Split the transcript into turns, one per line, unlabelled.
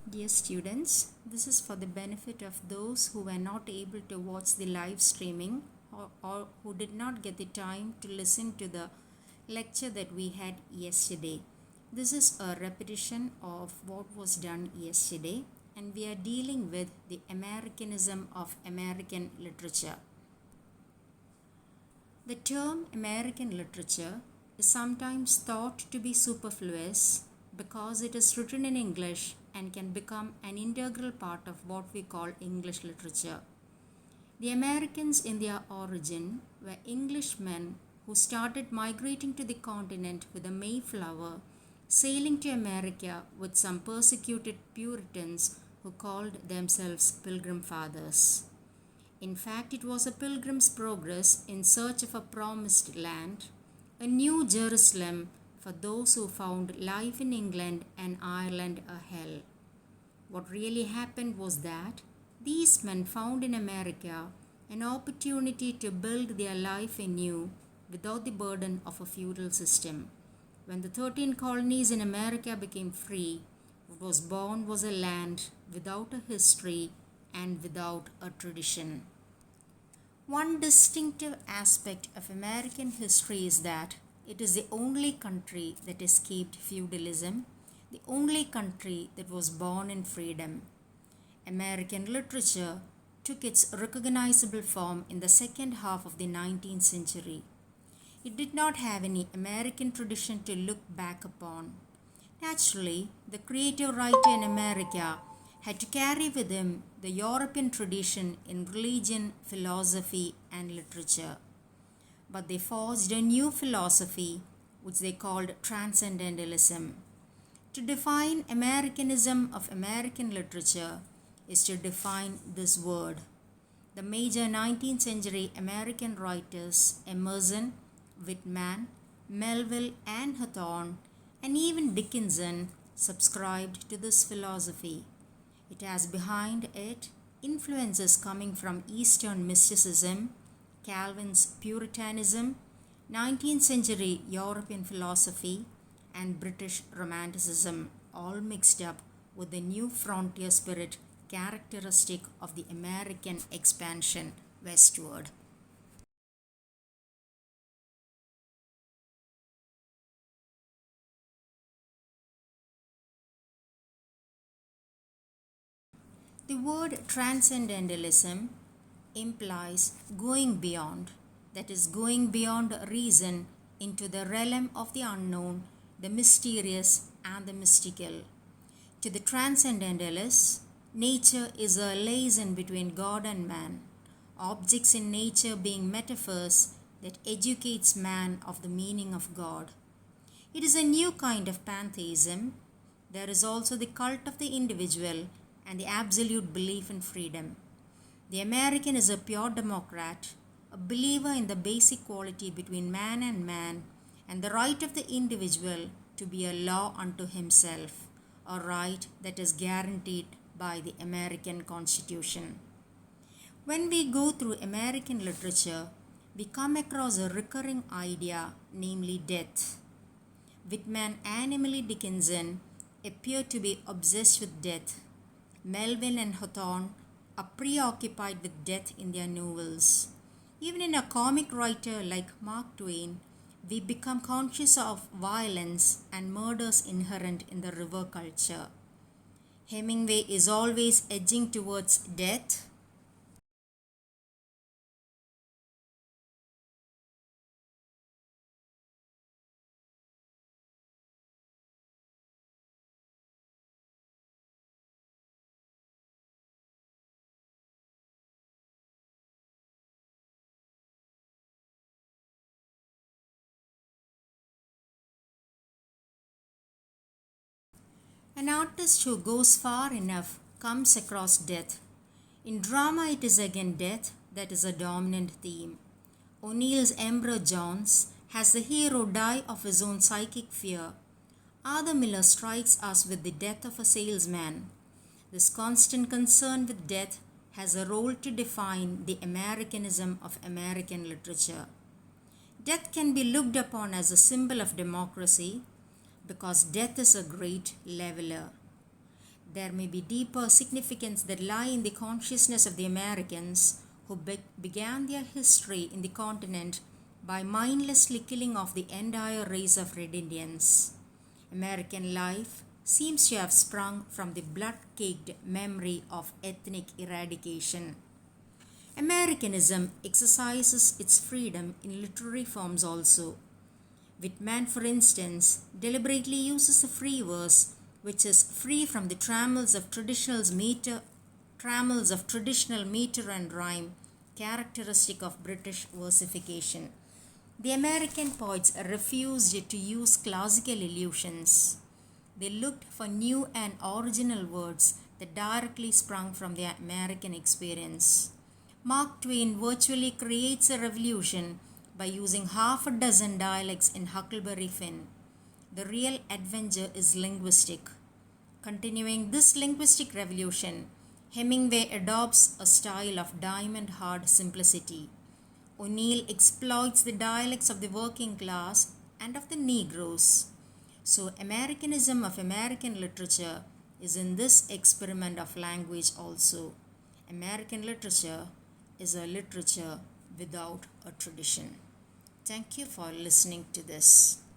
Dear students, this is for the benefit of those who were not able to watch the live streaming or who did not get the time to listen to the lecture that we had yesterday. This is a repetition of what was done yesterday, and we are dealing with the Americanism of American literature. The term American literature is sometimes thought to be superfluous because it is written in English and can become an integral part of what we call English literature. The Americans in their origin were Englishmen who started migrating to the continent with the Mayflower, sailing to America with some persecuted Puritans who called themselves Pilgrim Fathers. In fact, it was a pilgrim's progress in search of a promised land, a new Jerusalem for those who found life in England and Ireland a hell. What really happened was that these men found in America an opportunity to build their life anew without the burden of a feudal system. When the 13 colonies in America became free, what was born was a land without a history and without a tradition. One distinctive aspect of American history is that it is the only country that escaped feudalism, the only country that was born in freedom. American literature took its recognizable form in the second half of the 19th century. It did not have any American tradition to look back upon. Naturally, the creative writer in America had to carry with him the European tradition in religion, philosophy, and literature. But they forged a new philosophy, which they called Transcendentalism. To define Americanism of American literature is to define this word. The major 19th century American writers Emerson, Whitman, Melville, and Hawthorne, and even Dickinson subscribed to this philosophy. It has behind it influences coming from Eastern mysticism, Calvin's Puritanism, 19th century European philosophy, and British Romanticism, all mixed up with the new frontier spirit characteristic of the American expansion westward. The word transcendentalism implies going beyond, that is, going beyond reason into the realm of the unknown, the mysterious, and the mystical. To the transcendentalists, nature is a liaison between God and man, objects in nature being metaphors that educates man of the meaning of God. It is a new kind of pantheism. There is also the cult of the individual and the absolute belief in freedom. The American is a pure democrat, a believer in the basic quality between man and the right of the individual to be a law unto himself, a right that is guaranteed by the American Constitution. When we go through American literature, we come across a recurring idea, namely death. Whitman and Emily Dickinson appear to be obsessed with death. Melville and Hawthorne are preoccupied with death in their novels. Even in a comic writer like Mark Twain, we become conscious of violence and murders inherent in the river culture. Hemingway is always edging towards death. An artist who goes far enough comes across death. In drama, it is again death that is a dominant theme. O'Neill's Emperor Jones has the hero die of his own psychic fear. Arthur Miller strikes us with the death of a salesman. This constant concern with death has a role to define the Americanism of American literature. Death can be looked upon as a symbol of democracy because death is a great leveler. There may be deeper significance that lie in the consciousness of the Americans who began their history in the continent by mindlessly killing off the entire race of Red Indians. American life seems to have sprung from the blood-caked memory of ethnic eradication. Americanism exercises its freedom in literary forms also. Whitman, for instance, deliberately uses a free verse which is free from the trammels of traditional meter and rhyme characteristic of British versification. The American poets refused to use classical illusions. They looked for new and original words that directly sprung from their American experience. Mark Twain virtually creates a revolution by using half a dozen dialects in Huckleberry Finn. The real adventure is linguistic. Continuing this linguistic revolution, Hemingway adopts a style of diamond-hard simplicity. O'Neill exploits the dialects of the working class and of the Negroes. So, Americanism of American literature is in this experiment of language also. American literature is a literature without a tradition. Thank you for listening to this.